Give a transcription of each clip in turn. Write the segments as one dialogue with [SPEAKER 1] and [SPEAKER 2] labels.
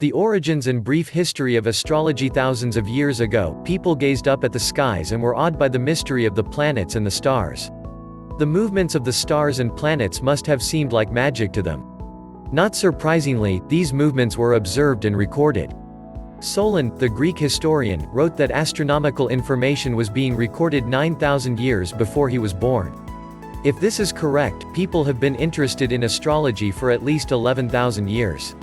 [SPEAKER 1] The origins and brief history of astrology. Thousands of years ago, people gazed up at the skies and were awed by the mystery of the planets and the stars. The movements of the stars and planets must have seemed like magic to them. Not surprisingly, these movements were observed and recorded. Solon, the Greek historian, wrote that astronomical information was being recorded 9,000 years before he was born. If this is correct, people have been interested in astrology for at least 11,000 years.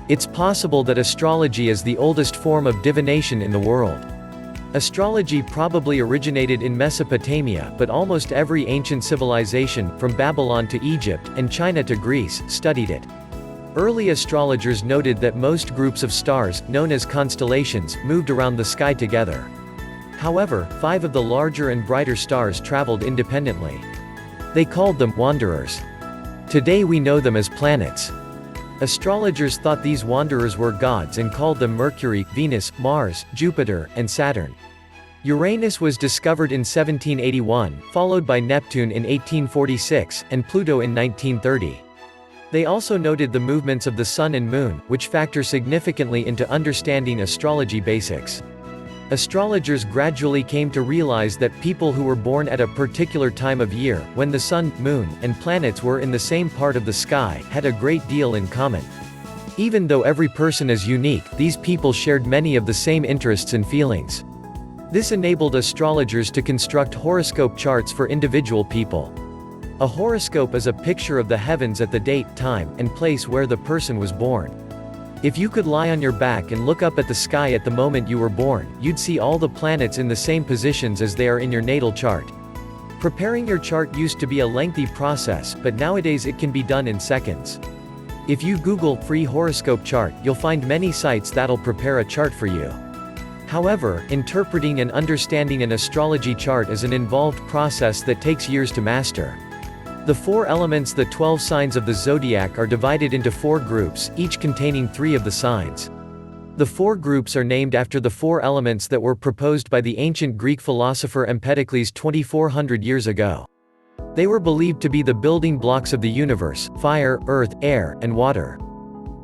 [SPEAKER 1] It's possible that astrology is the oldest form of divination in the world. Astrology probably originated in Mesopotamia, but almost every ancient civilization, from Babylon to Egypt, and China to Greece, studied it. Early astrologers noted that most groups of stars, known as constellations, moved around the sky together. However, 5 of the larger and brighter stars traveled independently. They called them wanderers. Today we know them as planets. Astrologers thought these wanderers were gods and called them Mercury, Venus, Mars, Jupiter, and Saturn. Uranus was discovered in 1781, followed by Neptune in 1846, and Pluto in 1930. They also noted the movements of the Sun and Moon, which factor significantly into understanding astrology basics. Astrologers gradually came to realize that people who were born at a particular time of year, when the Sun, Moon, and planets were in the same part of the sky, had a great deal in common. Even though every person is unique, these people shared many of the same interests and feelings. This enabled astrologers to construct horoscope charts for individual people. A horoscope is a picture of the heavens at the date, time, and place where the person was born. If you could lie on your back and look up at the sky at the moment you were born, you'd see all the planets in the same positions as they are in your natal chart. Preparing your chart used to be a lengthy process, but nowadays it can be done in seconds. If you Google free horoscope chart, you'll find many sites that'll prepare a chart for you. However, interpreting and understanding an astrology chart is an involved process that takes years to master. The 4 elements, the 12 signs of the zodiac, are divided into 4 groups, each containing 3 of the signs. The 4 groups are named after the 4 elements that were proposed by the ancient Greek philosopher Empedocles 2,400 years ago. They were believed to be the building blocks of the universe: fire, earth, air, and water.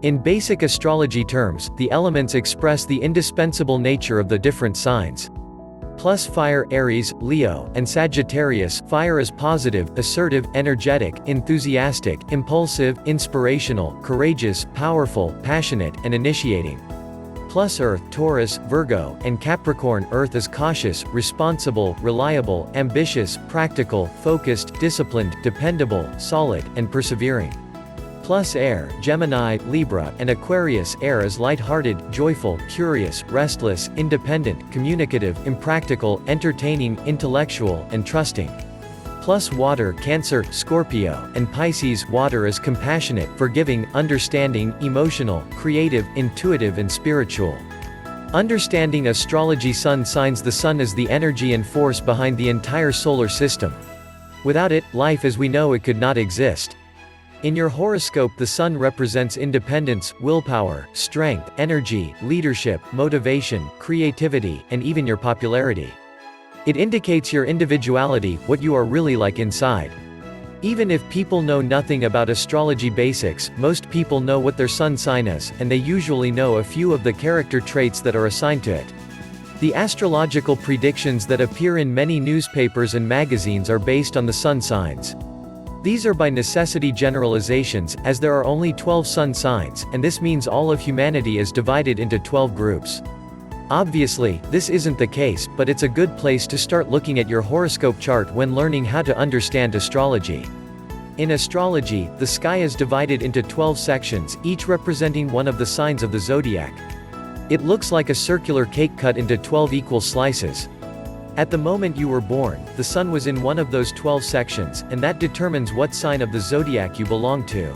[SPEAKER 1] In basic astrology terms, the elements express the indispensable nature of the different signs. Plus fire, Aries, Leo, and Sagittarius. Fire is positive, assertive, energetic, enthusiastic, impulsive, inspirational, courageous, powerful, passionate, and initiating. Plus earth, Taurus, Virgo, and Capricorn. Earth is cautious, responsible, reliable, ambitious, practical, focused, disciplined, dependable, solid, and persevering. Plus air, Gemini, Libra, and Aquarius. Air is light-hearted, joyful, curious, restless, independent, communicative, impractical, entertaining, intellectual, and trusting. Plus water, Cancer, Scorpio, and Pisces. Water is compassionate, forgiving, understanding, emotional, creative, intuitive, and spiritual. Understanding astrology. Sun signs. The sun is the energy and force behind the entire solar system. Without it, life as we know it could not exist. In your horoscope, the sun represents independence, willpower, strength, energy, leadership, motivation, creativity, and even your popularity. It indicates your individuality, what you are really like inside. Even if people know nothing about astrology basics, most people know what their sun sign is, and they usually know a few of the character traits that are assigned to it. The astrological predictions that appear in many newspapers and magazines are based on the sun signs. These are by necessity generalizations, as there are only 12 sun signs, and this means all of humanity is divided into 12 groups. Obviously, this isn't the case, but it's a good place to start looking at your horoscope chart when learning how to understand astrology. In astrology, the sky is divided into 12 sections, each representing one of the signs of the zodiac. It looks like a circular cake cut into 12 equal slices. At the moment you were born, the sun was in one of those 12 sections, and that determines what sign of the zodiac you belong to.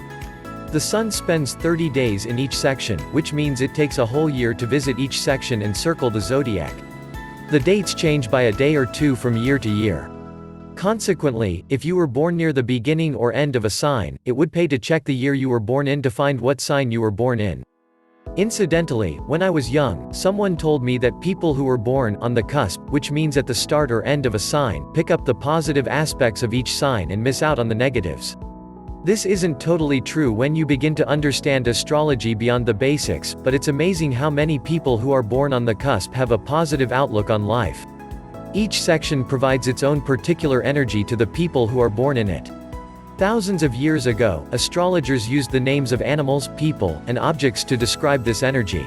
[SPEAKER 1] The sun spends 30 days in each section, which means it takes a whole year to visit each section and circle the zodiac. The dates change by a day or two from year to year. Consequently, if you were born near the beginning or end of a sign, it would pay to check the year you were born in to find what sign you were born in. Incidentally, when I was young, someone told me that people who were born on the cusp, which means at the start or end of a sign, pick up the positive aspects of each sign and miss out on the negatives. This isn't totally true when you begin to understand astrology beyond the basics, but it's amazing how many people who are born on the cusp have a positive outlook on life. Each section provides its own particular energy to the people who are born in it. Thousands of years ago, astrologers used the names of animals, people, and objects to describe this energy.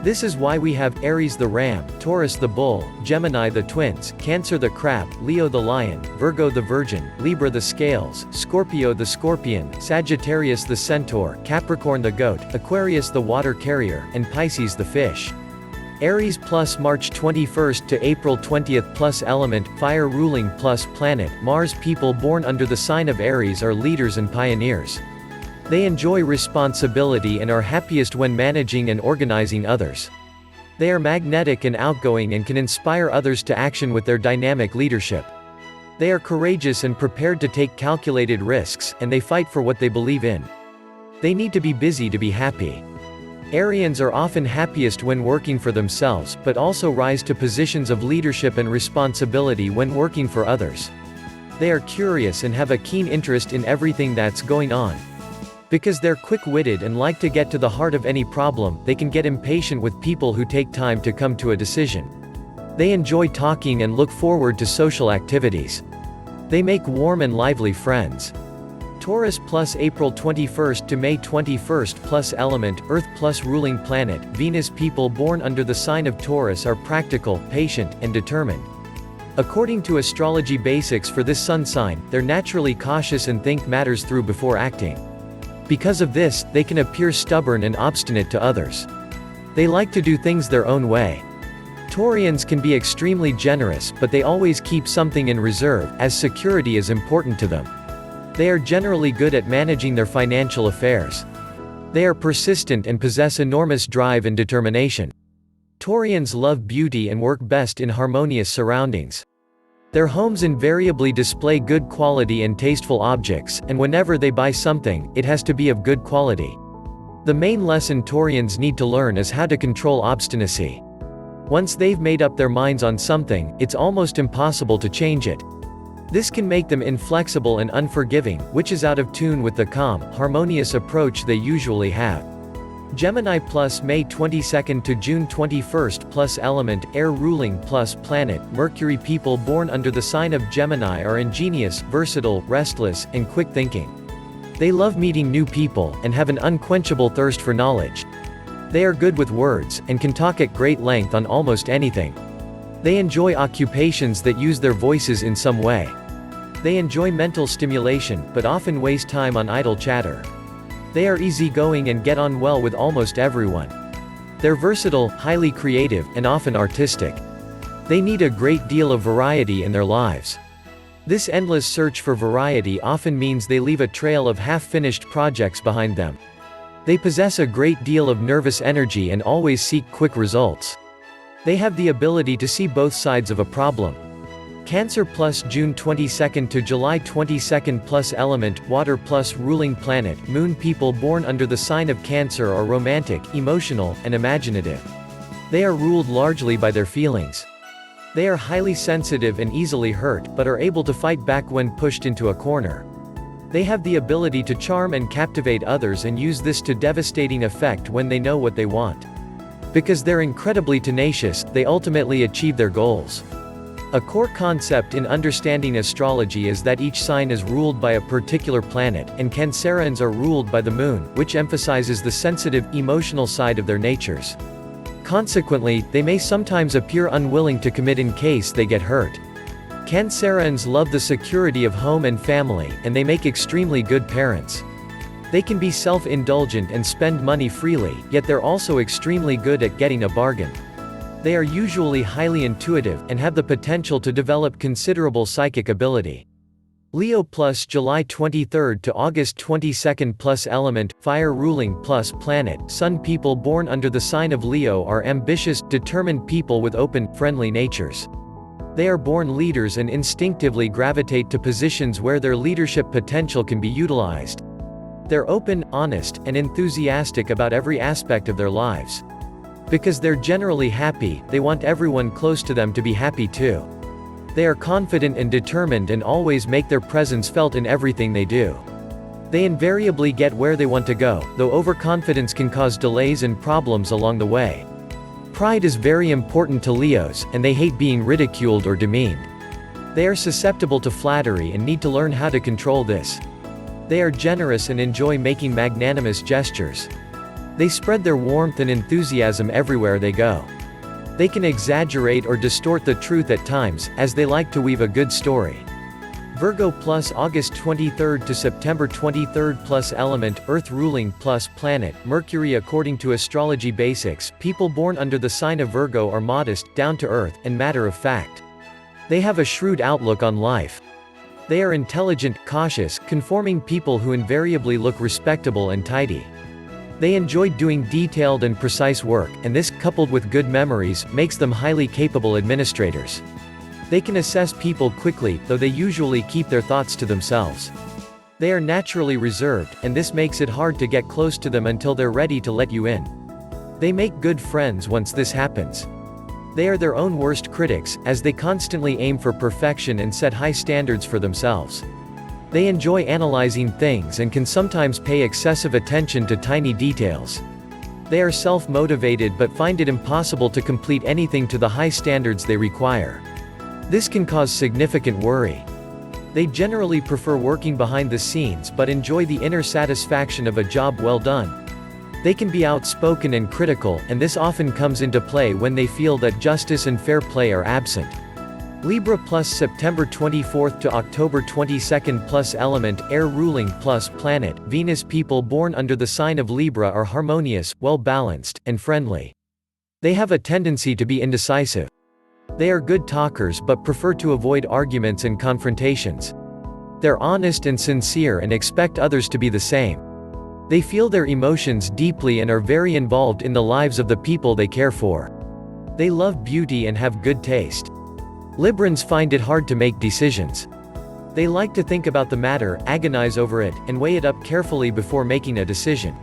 [SPEAKER 1] This is why we have Aries the ram, Taurus the bull, Gemini the twins, Cancer the crab, Leo the lion, Virgo the virgin, Libra the scales, Scorpio the scorpion, Sagittarius the centaur, Capricorn the goat, Aquarius the water carrier, and Pisces the fish. Aries plus March 21st to April 20th plus element, fire ruling plus planet, Mars. People born under the sign of Aries are leaders and pioneers. They enjoy responsibility and are happiest when managing and organizing others. They are magnetic and outgoing and can inspire others to action with their dynamic leadership. They are courageous and prepared to take calculated risks, and they fight for what they believe in. They need to be busy to be happy. Arians are often happiest when working for themselves, but also rise to positions of leadership and responsibility when working for others. They are curious and have a keen interest in everything that's going on. Because they're quick-witted and like to get to the heart of any problem, they can get impatient with people who take time to come to a decision. They enjoy talking and look forward to social activities. They make warm and lively friends. Taurus plus April 21st to May 21st plus element, Earth plus ruling planet, Venus. People born under the sign of Taurus are practical, patient, and determined. According to astrology basics for this sun sign, they're naturally cautious and think matters through before acting. Because of this, they can appear stubborn and obstinate to others. They like to do things their own way. Taurians can be extremely generous, but they always keep something in reserve, as security is important to them. They are generally good at managing their financial affairs. They are persistent and possess enormous drive and determination. Taurians love beauty and work best in harmonious surroundings. Their homes invariably display good quality and tasteful objects, and whenever they buy something, it has to be of good quality. The main lesson Taurians need to learn is how to control obstinacy. Once they've made up their minds on something, it's almost impossible to change it. This can make them inflexible and unforgiving, which is out of tune with the calm, harmonious approach they usually have. Gemini plus May 22nd to June 21st plus element, air ruling plus planet, Mercury. People born under the sign of Gemini are ingenious, versatile, restless, and quick-thinking. They love meeting new people, and have an unquenchable thirst for knowledge. They are good with words, and can talk at great length on almost anything. They enjoy occupations that use their voices in some way. They enjoy mental stimulation, but often waste time on idle chatter. They are easygoing and get on well with almost everyone. They're versatile, highly creative, and often artistic. They need a great deal of variety in their lives. This endless search for variety often means they leave a trail of half-finished projects behind them. They possess a great deal of nervous energy and always seek quick results. They have the ability to see both sides of a problem. Cancer plus June 22nd to July 22nd plus element, water plus ruling planet, moon. People born under the sign of Cancer are romantic, emotional, and imaginative. They are ruled largely by their feelings. They are highly sensitive and easily hurt, but are able to fight back when pushed into a corner. They have the ability to charm and captivate others and use this to devastating effect when they know what they want. Because they're incredibly tenacious, they ultimately achieve their goals. A core concept in understanding astrology is that each sign is ruled by a particular planet, and Cancerians are ruled by the moon, which emphasizes the sensitive, emotional side of their natures. Consequently, they may sometimes appear unwilling to commit in case they get hurt. Cancerians love the security of home and family, and they make extremely good parents. They can be self-indulgent and spend money freely, yet they're also extremely good at getting a bargain. They are usually highly intuitive, and have the potential to develop considerable psychic ability. Leo plus July 23rd to August 22nd plus element, fire ruling plus planet, sun. People born under the sign of Leo are ambitious, determined people with open, friendly natures. They are born leaders and instinctively gravitate to positions where their leadership potential can be utilized. They're open, honest, and enthusiastic about every aspect of their lives. Because they're generally happy, they want everyone close to them to be happy too. They are confident and determined and always make their presence felt in everything they do. They invariably get where they want to go, though overconfidence can cause delays and problems along the way. Pride is very important to Leos, and they hate being ridiculed or demeaned. They are susceptible to flattery and need to learn how to control this. They are generous and enjoy making magnanimous gestures. They spread their warmth and enthusiasm everywhere they go. They can exaggerate or distort the truth at times, as they like to weave a good story. Virgo plus August 23rd to September 23rd plus element, Earth ruling plus planet, Mercury. According to astrology basics, people born under the sign of Virgo are modest, down to earth, and matter of fact. They have a shrewd outlook on life. They are intelligent, cautious, conforming people who invariably look respectable and tidy. They enjoy doing detailed and precise work, and this, coupled with good memories, makes them highly capable administrators. They can assess people quickly, though they usually keep their thoughts to themselves. They are naturally reserved, and this makes it hard to get close to them until they're ready to let you in. They make good friends once this happens. They are their own worst critics, as they constantly aim for perfection and set high standards for themselves. They enjoy analyzing things and can sometimes pay excessive attention to tiny details. They are self-motivated but find it impossible to complete anything to the high standards they require. This can cause significant worry. They generally prefer working behind the scenes but enjoy the inner satisfaction of a job well done. They can be outspoken and critical, and this often comes into play when they feel that justice and fair play are absent. Libra plus September 24th to October 22nd plus element, air ruling plus planet, Venus. People born under the sign of Libra are harmonious, well-balanced, and friendly. They have a tendency to be indecisive. They are good talkers but prefer to avoid arguments and confrontations. They're honest and sincere and expect others to be the same. They feel their emotions deeply and are very involved in the lives of the people they care for. They love beauty and have good taste. Librans find it hard to make decisions. They like to think about the matter, agonize over it, and weigh it up carefully before making a decision.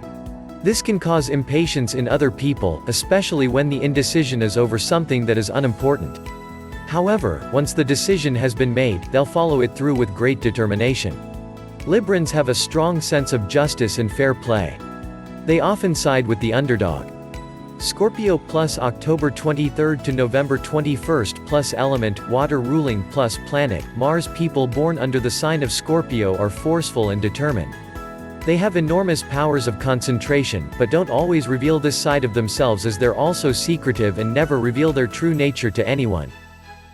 [SPEAKER 1] This can cause impatience in other people, especially when the indecision is over something that is unimportant. However, once the decision has been made, they'll follow it through with great determination. Librans have a strong sense of justice and fair play. They often side with the underdog. Scorpio plus October 23rd to November 21st plus element, water ruling plus planet, Mars. People born under the sign of Scorpio are forceful and determined. They have enormous powers of concentration, but don't always reveal this side of themselves, as they're also secretive and never reveal their true nature to anyone.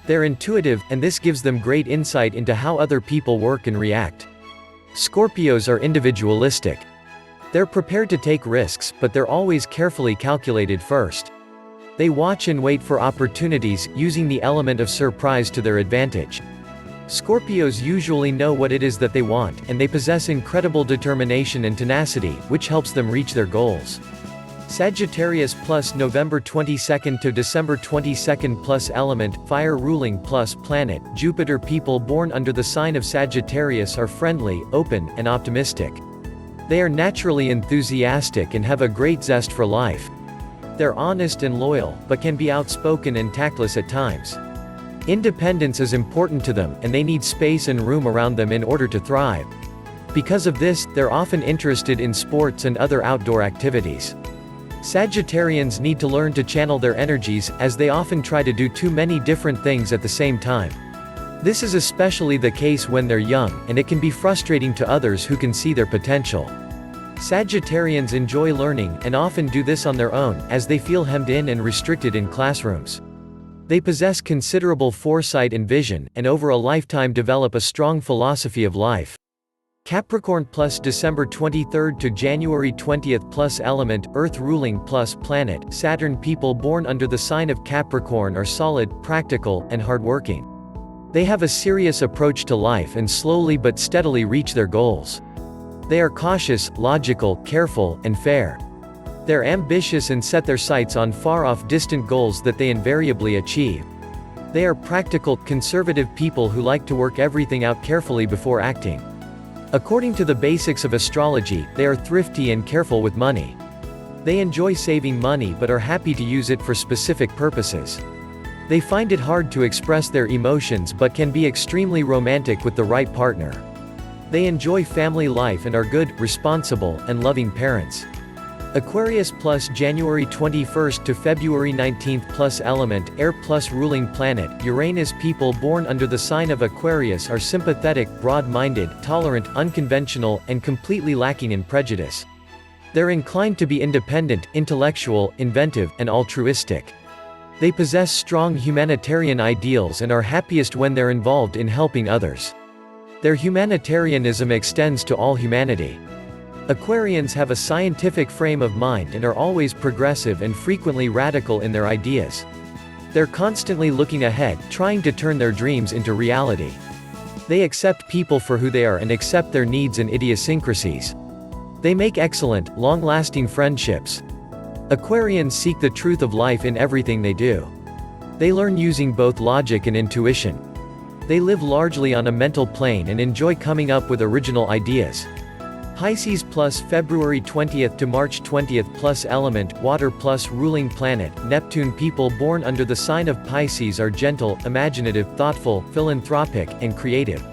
[SPEAKER 1] They're intuitive, and this gives them great insight into how other people work and react. Scorpios are individualistic. They're prepared to take risks, but they're always carefully calculated first. They watch and wait for opportunities, using the element of surprise to their advantage. Scorpios usually know what it is that they want, and they possess incredible determination and tenacity, which helps them reach their goals. Sagittarius plus November 22nd to December 22nd plus element, fire ruling plus planet, Jupiter. People born under the sign of Sagittarius are friendly, open, and optimistic. They are naturally enthusiastic and have a great zest for life. They're honest and loyal, but can be outspoken and tactless at times. Independence is important to them, and they need space and room around them in order to thrive. Because of this, they're often interested in sports and other outdoor activities. Sagittarians need to learn to channel their energies, as they often try to do too many different things at the same time. This is especially the case when they're young, and it can be frustrating to others who can see their potential. Sagittarians enjoy learning, and often do this on their own, as they feel hemmed in and restricted in classrooms. They possess considerable foresight and vision, and over a lifetime develop a strong philosophy of life. Capricorn plus December 23rd to January 20th plus element, earth ruling plus planet, Saturn. People born under the sign of Capricorn are solid, practical, and hardworking. They have a serious approach to life and slowly but steadily reach their goals. They are cautious, logical, careful, and fair. They're ambitious and set their sights on far-off distant goals that they invariably achieve. They are practical, conservative people who like to work everything out carefully before acting. According to the basics of astrology, they are thrifty and careful with money. They enjoy saving money but are happy to use it for specific purposes. They find it hard to express their emotions but can be extremely romantic with the right partner. They enjoy family life and are good, responsible, and loving parents. Aquarius plus January 21st to February 19th plus element, air plus ruling planet, Uranus. People born under the sign of Aquarius are sympathetic, broad-minded, tolerant, unconventional, and completely lacking in prejudice. They're inclined to be independent, intellectual, inventive, and altruistic. They possess strong humanitarian ideals and are happiest when they're involved in helping others. Their humanitarianism extends to all humanity. Aquarians have a scientific frame of mind and are always progressive and frequently radical in their ideas. They're constantly looking ahead, trying to turn their dreams into reality. They accept people for who they are and accept their needs and idiosyncrasies. They make excellent, long-lasting friendships. Aquarians seek the truth of life in everything they do. They learn using both logic and intuition. They live largely on a mental plane and enjoy coming up with original ideas. Pisces plus February 20th to March 20th plus element, water plus ruling planet, Neptune. People born under the sign of Pisces are gentle, imaginative, thoughtful, philanthropic, and creative.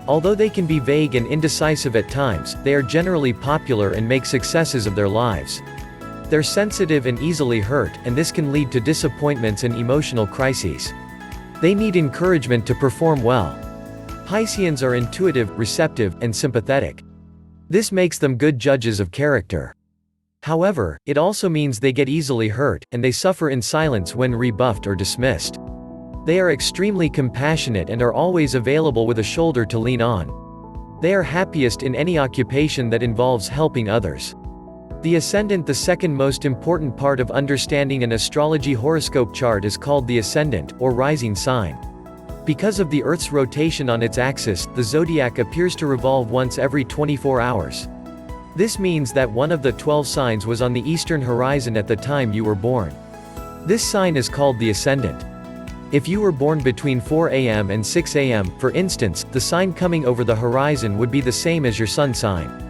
[SPEAKER 1] Although they can be vague and indecisive at times, they are generally popular and make successes of their lives. They're sensitive and easily hurt, and this can lead to disappointments and emotional crises. They need encouragement to perform well. Pisceans are intuitive, receptive, and sympathetic. This makes them good judges of character. However, it also means they get easily hurt, and they suffer in silence when rebuffed or dismissed. They are extremely compassionate and are always available with a shoulder to lean on. They are happiest in any occupation that involves helping others. The ascendant. The second most important part of understanding an astrology horoscope chart is called the ascendant, or rising sign. Because of the Earth's rotation on its axis, the zodiac appears to revolve once every 24 hours. This means that one of the 12 signs was on the eastern horizon at the time you were born. This sign is called the ascendant. If you were born between 4 a.m. and 6 a.m., for instance, the sign coming over the horizon would be the same as your sun sign.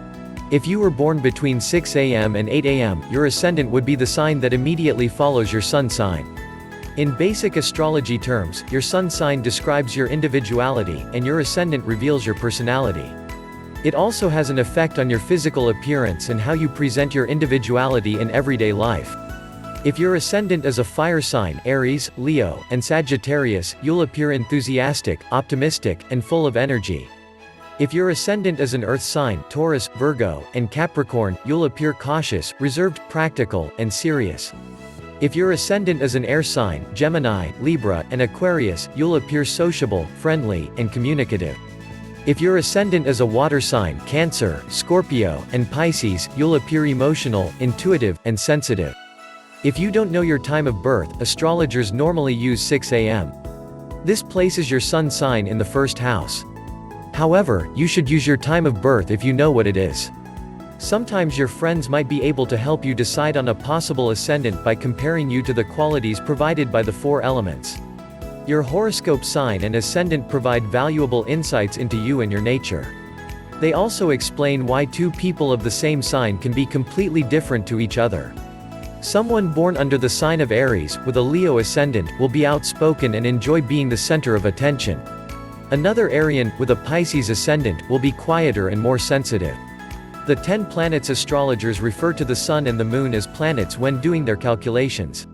[SPEAKER 1] If you were born between 6 a.m. and 8 a.m., your ascendant would be the sign that immediately follows your sun sign. In basic astrology terms, your sun sign describes your individuality, and your ascendant reveals your personality. It also has an effect on your physical appearance and how you present your individuality in everyday life. If your ascendant is a fire sign, Aries, Leo, and Sagittarius, you'll appear enthusiastic, optimistic, and full of energy. If your ascendant is an earth sign, Taurus, Virgo, and Capricorn, you'll appear cautious, reserved, practical, and serious. If your ascendant is an air sign, Gemini, Libra, and Aquarius, you'll appear sociable, friendly, and communicative. If your ascendant is a water sign, Cancer, Scorpio, and Pisces, you'll appear emotional, intuitive, and sensitive. If you don't know your time of birth, astrologers normally use 6 a.m. This places your sun sign in the first house. However, you should use your time of birth if you know what it is. Sometimes your friends might be able to help you decide on a possible ascendant by comparing you to the qualities provided by the 4 elements. Your horoscope sign and ascendant provide valuable insights into you and your nature. They also explain why two people of the same sign can be completely different to each other. Someone born under the sign of Aries, with a Leo ascendant, will be outspoken and enjoy being the center of attention. Another Arian, with a Pisces ascendant, will be quieter and more sensitive. The 10 planets. Astrologers refer to the Sun and the Moon as planets when doing their calculations.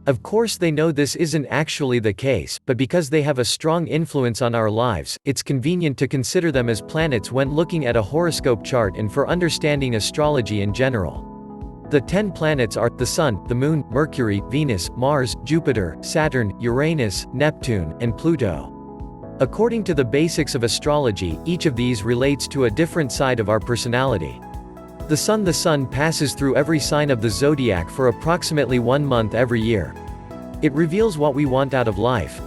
[SPEAKER 1] Of course they know this isn't actually the case, but because they have a strong influence on our lives, it's convenient to consider them as planets when looking at a horoscope chart and for understanding astrology in general. The 10 planets are the Sun, the Moon, Mercury, Venus, Mars, Jupiter, Saturn, Uranus, Neptune, and Pluto. According to the basics of astrology, each of these relates to a different side of our personality. The Sun passes through every sign of the zodiac for approximately 1 month every year. It reveals what we want out of life.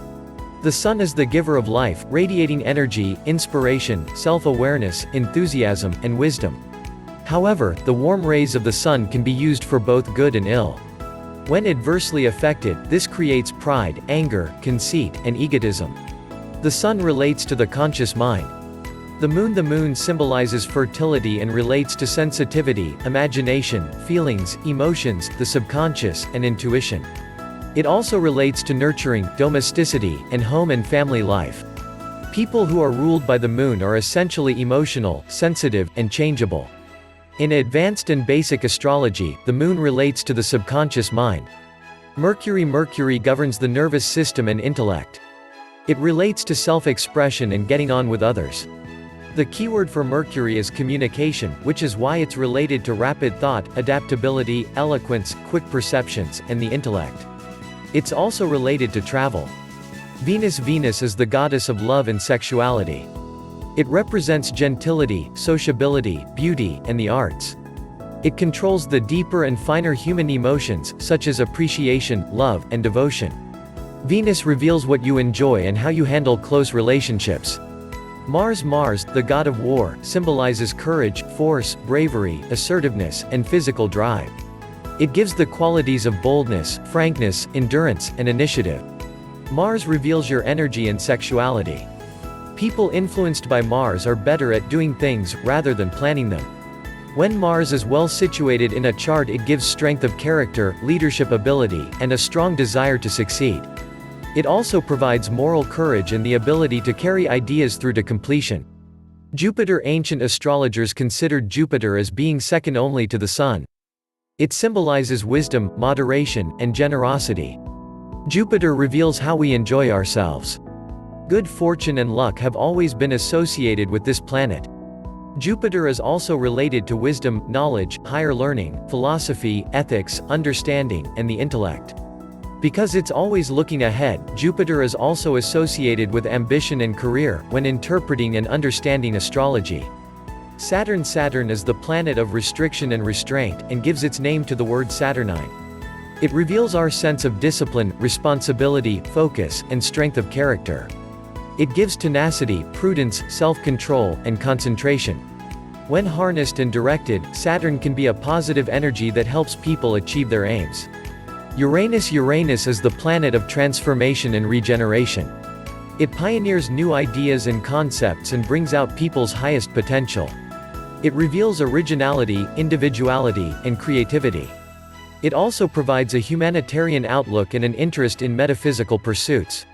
[SPEAKER 1] The Sun is the giver of life, radiating energy, inspiration, self-awareness, enthusiasm, and wisdom. However, the warm rays of the Sun can be used for both good and ill. When adversely affected, this creates pride, anger, conceit, and egotism. The Sun relates to the conscious mind. The Moon symbolizes fertility and relates to sensitivity, imagination, feelings, emotions, the subconscious, and intuition. It also relates to nurturing, domesticity, and home and family life. People who are ruled by the moon are essentially emotional, sensitive, and changeable. In advanced and basic astrology, the moon relates to the subconscious mind. Mercury governs the nervous system and intellect. It relates to self-expression and getting on with others. The keyword for Mercury is communication, which is why it's related to rapid thought, adaptability, eloquence, quick perceptions, and the intellect. It's also related to travel. Venus is the goddess of love and sexuality. It represents gentility, sociability, beauty, and the arts. It controls the deeper and finer human emotions, such as appreciation, love, and devotion. Venus reveals what you enjoy and how you handle close relationships. Mars, the god of war, symbolizes courage, force, bravery, assertiveness, and physical drive. It gives the qualities of boldness, frankness, endurance, and initiative. Mars reveals your energy and sexuality. People influenced by Mars are better at doing things, rather than planning them. When Mars is well situated in a chart, it gives strength of character, leadership ability, and a strong desire to succeed. It also provides moral courage and the ability to carry ideas through to completion. Jupiter. Ancient astrologers considered Jupiter as being second only to the Sun. It symbolizes wisdom, moderation, and generosity. Jupiter reveals how we enjoy ourselves. Good fortune and luck have always been associated with this planet. Jupiter is also related to wisdom, knowledge, higher learning, philosophy, ethics, understanding, and the intellect. Because it's always looking ahead, Jupiter is also associated with ambition and career, when interpreting and understanding astrology. Saturn is the planet of restriction and restraint, and gives its name to the word Saturnine. It reveals our sense of discipline, responsibility, focus, and strength of character. It gives tenacity, prudence, self-control, and concentration. When harnessed and directed, Saturn can be a positive energy that helps people achieve their aims. Uranus is the planet of transformation and regeneration. It pioneers new ideas and concepts and brings out people's highest potential. It reveals originality, individuality, and creativity. It also provides a humanitarian outlook and an interest in metaphysical pursuits.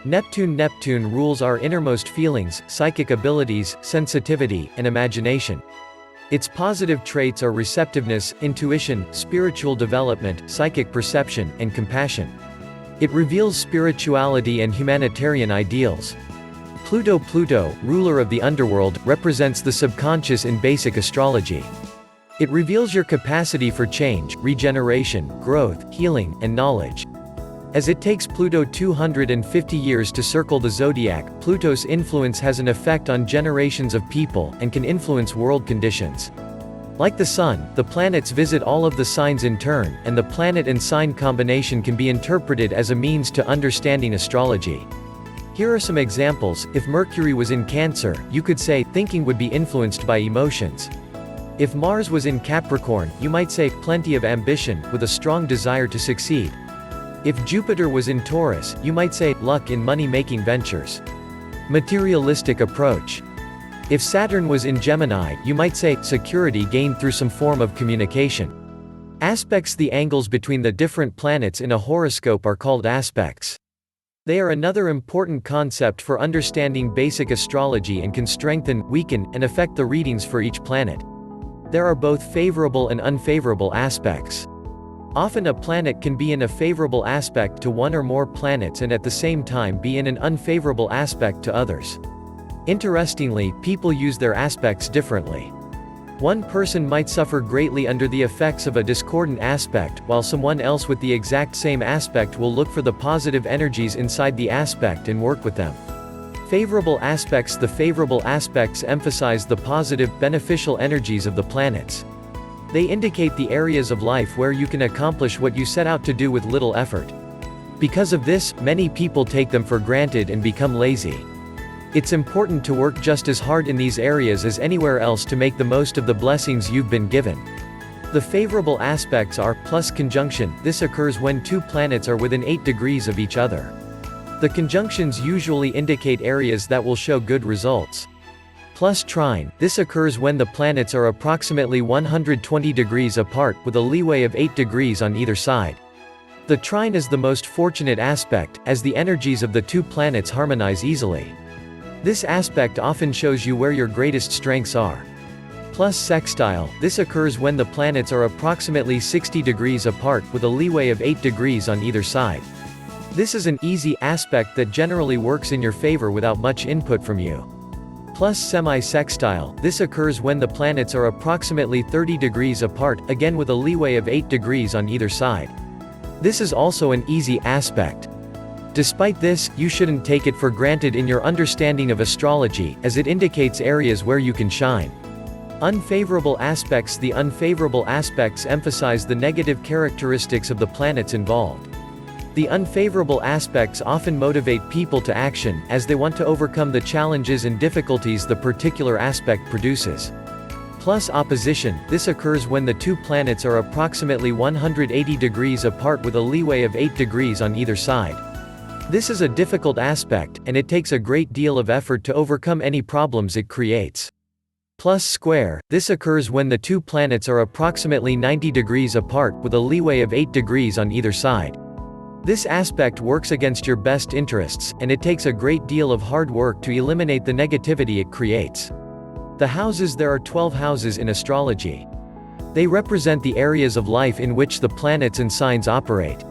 [SPEAKER 1] Neptune rules our innermost feelings, psychic abilities, sensitivity, and imagination. Its positive traits are receptiveness, intuition, spiritual development, psychic perception, and compassion. It reveals spirituality and humanitarian ideals. Pluto, ruler of the underworld, represents the subconscious in basic astrology. It reveals your capacity for change, regeneration, growth, healing, and knowledge. As it takes Pluto 250 years to circle the zodiac, Pluto's influence has an effect on generations of people, and can influence world conditions. Like the Sun, the planets visit all of the signs in turn, and the planet and sign combination can be interpreted as a means to understanding astrology. Here are some examples. If Mercury was in Cancer, you could say, thinking would be influenced by emotions. If Mars was in Capricorn, you might say, plenty of ambition, with a strong desire to succeed. If Jupiter was in Taurus, you might say, luck in money-making ventures. Materialistic approach. If Saturn was in Gemini, you might say, security gained through some form of communication. Aspects. The angles between the different planets in a horoscope are called aspects. They are another important concept for understanding basic astrology and can strengthen, weaken, and affect the readings for each planet. There are both favorable and unfavorable aspects. Often a planet can be in a favorable aspect to one or more planets and at the same time be in an unfavorable aspect to others. Interestingly, people use their aspects differently. One person might suffer greatly under the effects of a discordant aspect, while someone else with the exact same aspect will look for the positive energies inside the aspect and work with them. Favorable aspects. The favorable aspects emphasize the positive, beneficial energies of the planets. They indicate the areas of life where you can accomplish what you set out to do with little effort. Because of this, many people take them for granted and become lazy. It's important to work just as hard in these areas as anywhere else to make the most of the blessings you've been given. The favorable aspects are plus conjunction. This occurs when two planets are within 8 degrees of each other. The conjunctions usually indicate areas that will show good results. Plus trine. This occurs when the planets are approximately 120 degrees apart, with a leeway of 8 degrees on either side. The trine is the most fortunate aspect, as the energies of the two planets harmonize easily. This aspect often shows you where your greatest strengths are. Plus sextile, this occurs when the planets are approximately 60 degrees apart with a leeway of 8 degrees on either side. This is an easy aspect that generally works in your favor without much input from you. Plus semi-sextile, this occurs when the planets are approximately 30 degrees apart, again with a leeway of 8 degrees on either side. This is also an easy aspect. Despite this, you shouldn't take it for granted in your understanding of astrology, as it indicates areas where you can shine. Unfavorable aspects. The unfavorable aspects emphasize the negative characteristics of the planets involved. The unfavorable aspects often motivate people to action, as they want to overcome the challenges and difficulties the particular aspect produces. Plus opposition, this occurs when the two planets are approximately 180 degrees apart with a leeway of 8 degrees on either side. This is a difficult aspect, and it takes a great deal of effort to overcome any problems it creates. Plus square, this occurs when the two planets are approximately 90 degrees apart with a leeway of 8 degrees on either side. This aspect works against your best interests, and it takes a great deal of hard work to eliminate the negativity it creates. The houses. There are 12 houses in astrology. They represent the areas of life in which the planets and signs operate.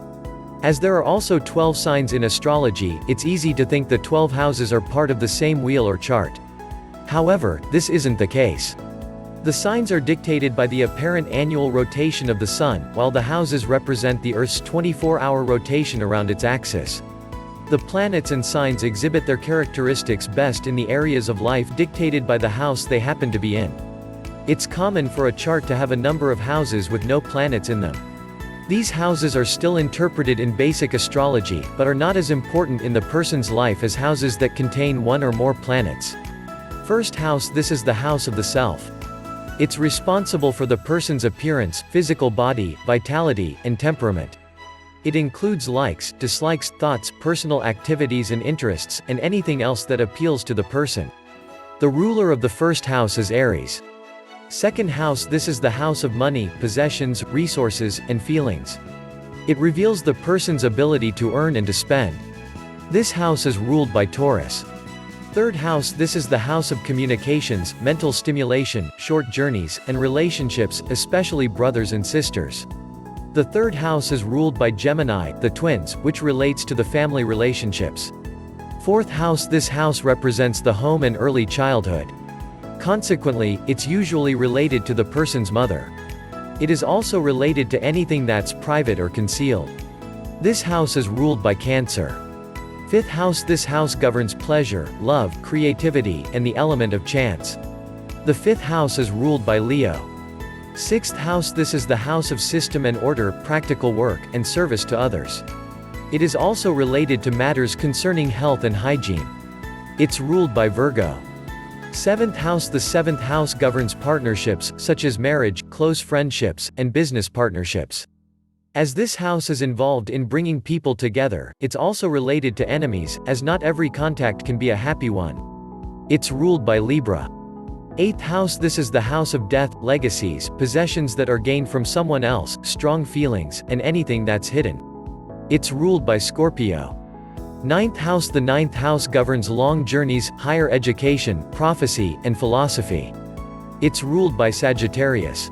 [SPEAKER 1] As there are also 12 signs in astrology, it's easy to think the 12 houses are part of the same wheel or chart. However, this isn't the case. The signs are dictated by the apparent annual rotation of the Sun, while the houses represent the Earth's 24-hour rotation around its axis. The planets and signs exhibit their characteristics best in the areas of life dictated by the house they happen to be in. It's common for a chart to have a number of houses with no planets in them. These houses are still interpreted in basic astrology, but are not as important in the person's life as houses that contain one or more planets. First house. This is the house of the self. It's responsible for the person's appearance, physical body, vitality, and temperament. It includes likes, dislikes, thoughts, personal activities and interests, and anything else that appeals to the person. The ruler of the first house is Aries. Second house. This is the house of money, possessions, resources, and feelings. It reveals the person's ability to earn and to spend. This house is ruled by Taurus. Third house. This is the house of communications, mental stimulation, short journeys, and relationships, especially brothers and sisters. The third house is ruled by Gemini, the twins, which relates to the family relationships. Fourth house. This house represents the home and early childhood. Consequently, it's usually related to the person's mother. It is also related to anything that's private or concealed. This house is ruled by Cancer. Fifth house. This house governs pleasure, love, creativity, and the element of chance. The fifth house is ruled by Leo. Sixth house. This is the house of system and order, practical work, and service to others. It is also related to matters concerning health and hygiene. It's ruled by Virgo. Seventh house. The seventh house governs partnerships, such as marriage, close friendships, and business partnerships. As this house is involved in bringing people together, it's also related to enemies, as not every contact can be a happy one. It's ruled by Libra. Eighth house. This is the house of death, legacies, possessions that are gained from someone else, strong feelings, and anything that's hidden. It's ruled by Scorpio. Ninth house. The ninth house governs long journeys, higher education, prophecy, and philosophy. It's ruled by Sagittarius.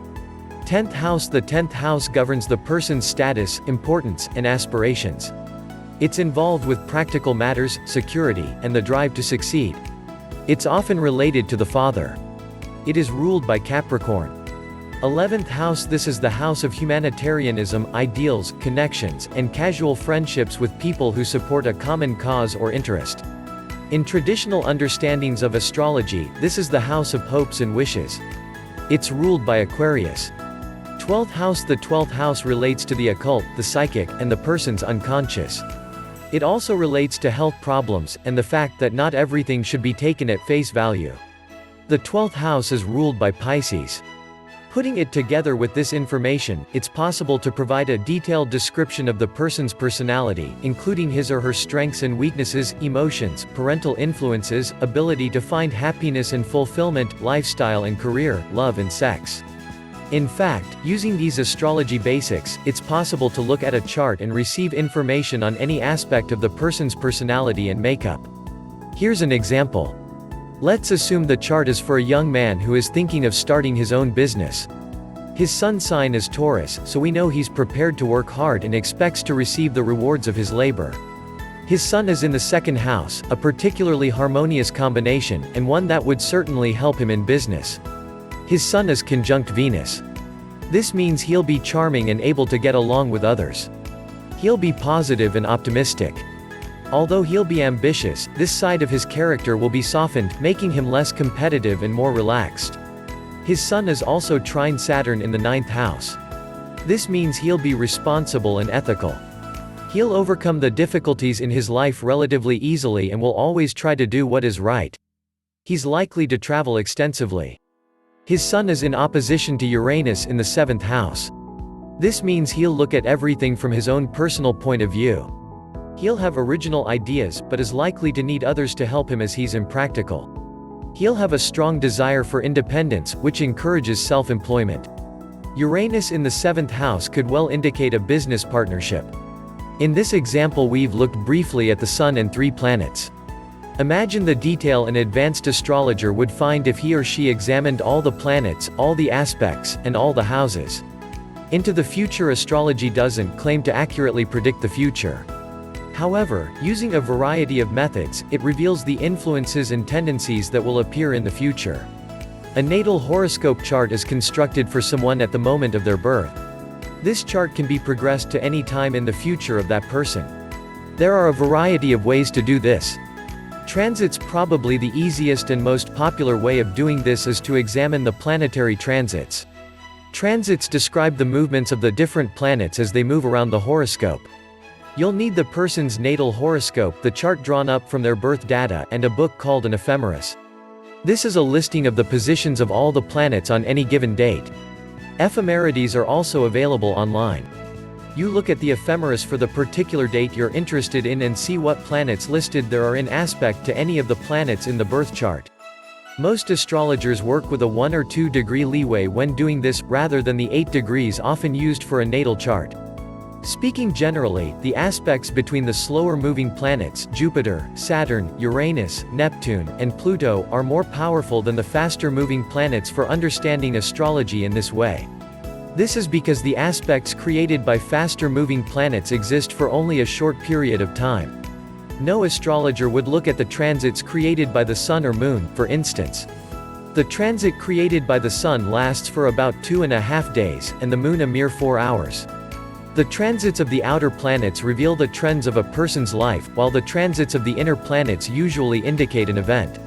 [SPEAKER 1] 10th house. The 10th house governs the person's status, importance, and aspirations. It's involved with practical matters, security, and the drive to succeed. It's often related to the father. It is ruled by Capricorn. 11th house. This is the house of humanitarianism, ideals, connections, and casual friendships with people who support a common cause or interest. In traditional understandings of astrology, this is the house of hopes and wishes. It's ruled by Aquarius. 12th house. The 12th house relates to the occult, the psychic, and the person's unconscious. It also relates to health problems, and the fact that not everything should be taken at face value. The 12th house is ruled by Pisces. Putting it together with this information, it's possible to provide a detailed description of the person's personality, including his or her strengths and weaknesses, emotions, parental influences, ability to find happiness and fulfillment, lifestyle and career, love and sex. In fact, using these astrology basics, it's possible to look at a chart and receive information on any aspect of the person's personality and makeup. Here's an example. Let's assume the chart is for a young man who is thinking of starting his own business. His sun sign is Taurus, so we know he's prepared to work hard and expects to receive the rewards of his labor. His sun is in the second house, a particularly harmonious combination, and one that would certainly help him in business. His sun is conjunct Venus. This means he'll be charming and able to get along with others. He'll be positive and optimistic. Although he'll be ambitious, this side of his character will be softened, making him less competitive and more relaxed. His sun is also trine Saturn in the 9th house. This means he'll be responsible and ethical. He'll overcome the difficulties in his life relatively easily and will always try to do what is right. He's likely to travel extensively. His sun is in opposition to Uranus in the 7th house. This means he'll look at everything from his own personal point of view. He'll have original ideas, but is likely to need others to help him as he's impractical. He'll have a strong desire for independence, which encourages self-employment. Uranus in the 7th house could well indicate a business partnership. In this example we've looked briefly at the Sun and 3 planets. Imagine the detail an advanced astrologer would find if he or she examined all the planets, all the aspects, and all the houses. Into the future, astrology doesn't claim to accurately predict the future. However, using a variety of methods, it reveals the influences and tendencies that will appear in the future. A natal horoscope chart is constructed for someone at the moment of their birth. This chart can be progressed to any time in the future of that person. There are a variety of ways to do this. Transits. Probably the easiest and most popular way of doing this is to examine the planetary transits. Transits describe the movements of the different planets as they move around the horoscope. You'll need the person's natal horoscope, the chart drawn up from their birth data, and a book called an ephemeris. This is a listing of the positions of all the planets on any given date. Ephemerides are also available online. You look at the ephemeris for the particular date you're interested in and see what planets listed there are in aspect to any of the planets in the birth chart. Most astrologers work with a 1 or 2 degree leeway when doing this, rather than the 8 degrees often used for a natal chart. Speaking generally, the aspects between the slower-moving planets, Jupiter, Saturn, Uranus, Neptune, and Pluto, are more powerful than the faster-moving planets for understanding astrology in this way. This is because the aspects created by faster-moving planets exist for only a short period of time. No astrologer would look at the transits created by the Sun or Moon, for instance. The transit created by the Sun lasts for about 2.5 days, and the Moon a mere 4 hours. The transits of the outer planets reveal the trends of a person's life, while the transits of the inner planets usually indicate an event.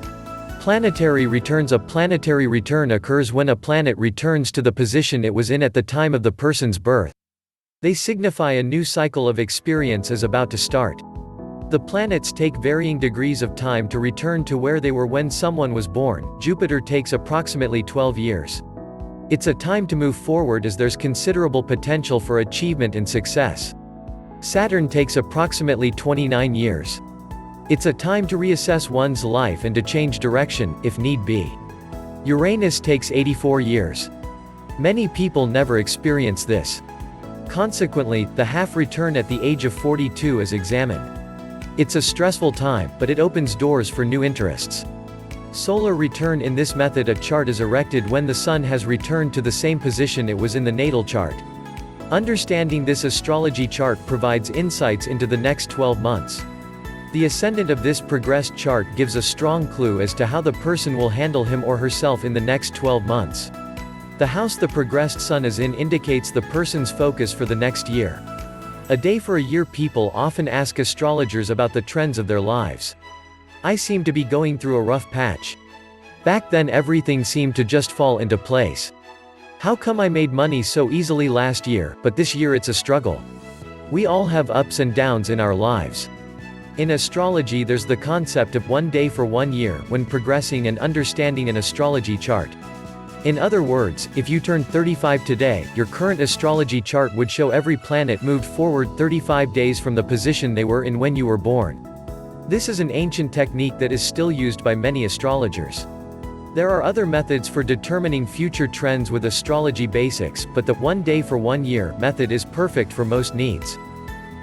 [SPEAKER 1] Planetary returns. A planetary return occurs when a planet returns to the position it was in at the time of the person's birth. They signify a new cycle of experience is about to start. The planets take varying degrees of time to return to where they were when someone was born. Jupiter takes approximately 12 years. It's a time to move forward as there's considerable potential for achievement and success. Saturn takes approximately 29 years. It's a time to reassess one's life and to change direction, if need be. Uranus takes 84 years. Many people never experience this. Consequently, the half return at the age of 42 is examined. It's a stressful time, but it opens doors for new interests. Solar return. In this method, a chart is erected when the Sun has returned to the same position it was in the natal chart. Understanding this astrology chart provides insights into the next 12 months. The ascendant of this progressed chart gives a strong clue as to how the person will handle him or herself in the next 12 months. The house the progressed Sun is in indicates the person's focus for the next year. A day for a year. People often ask astrologers about the trends of their lives. I seem to be going through a rough patch. Back then everything seemed to just fall into place. How come I made money so easily last year, but this year it's a struggle? We all have ups and downs in our lives. In astrology there's the concept of 1 day for 1 year when progressing and understanding an astrology chart. In other words, if you turned 35 today, your current astrology chart would show every planet moved forward 35 days from the position they were in when you were born. This is an ancient technique that is still used by many astrologers. There are other methods for determining future trends with astrology basics, but the 1 day for 1 year method is perfect for most needs.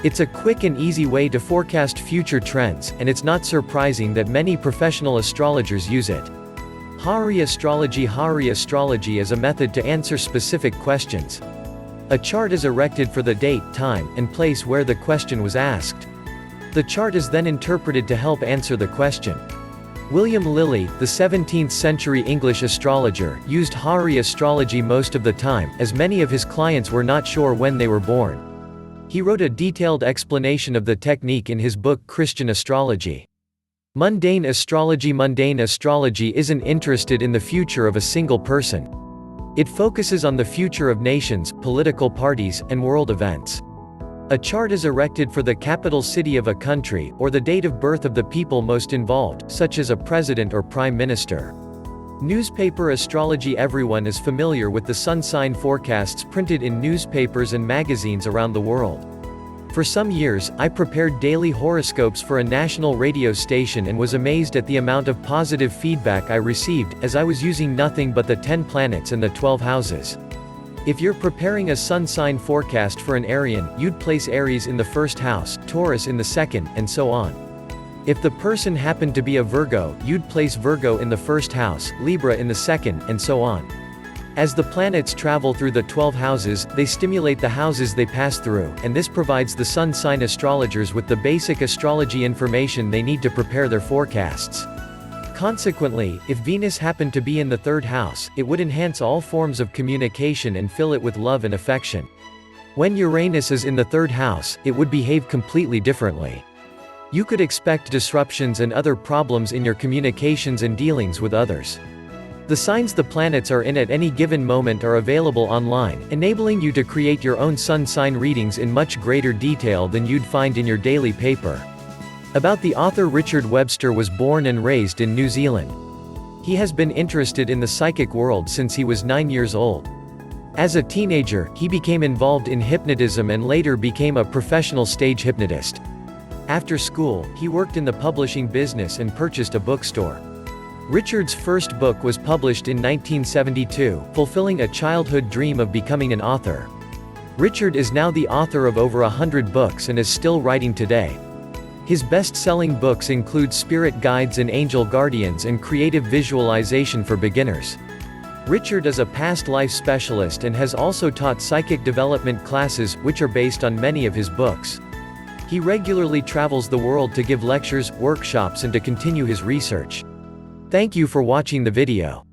[SPEAKER 1] It's a quick and easy way to forecast future trends, and it's not surprising that many professional astrologers use it. Hari astrology is a method to answer specific questions. A chart is erected for the date, time, and place where the question was asked. The chart is then interpreted to help answer the question. William Lilly, the 17th-century English astrologer, used Hari astrology most of the time, as many of his clients were not sure when they were born. He wrote a detailed explanation of the technique in his book Christian Astrology. Mundane astrology isn't interested in the future of a single person. It focuses on the future of nations, political parties, and world events. A chart is erected for the capital city of a country, or the date of birth of the people most involved, such as a president or prime minister. Newspaper astrology. Everyone is familiar with the sun sign forecasts printed in newspapers and magazines around the world. For some years, I prepared daily horoscopes for a national radio station and was amazed at the amount of positive feedback I received, as I was using nothing but the 10 planets and the 12 houses. If you're preparing a sun sign forecast for an Arian, you'd place Aries in the first house, Taurus in the second, and so on. If the person happened to be a Virgo, you'd place Virgo in the first house, Libra in the second, and so on. As the planets travel through the 12 houses, they stimulate the houses they pass through, and this provides the sun sign astrologers with the basic astrology information they need to prepare their forecasts. Consequently, if Venus happened to be in the third house, it would enhance all forms of communication and fill it with love and affection. When Uranus is in the third house, it would behave completely differently. You could expect disruptions and other problems in your communications and dealings with others. The signs the planets are in at any given moment are available online, enabling you to create your own sun sign readings in much greater detail than you'd find in your daily paper. About the author. Richard Webster was born and raised in New Zealand. He has been interested in the psychic world since he was 9 years old. As a teenager, he became involved in hypnotism and later became a professional stage hypnotist. After school, he worked in the publishing business and purchased a bookstore. Richard's first book was published in 1972, fulfilling a childhood dream of becoming an author. Richard is now the author of over 100 books and is still writing today. His best-selling books include Spirit Guides and Angel Guardians and Creative Visualization for Beginners. Richard is a past life specialist and has also taught psychic development classes, which are based on many of his books. He regularly travels the world to give lectures, workshops, and to continue his research. Thank you for watching the video.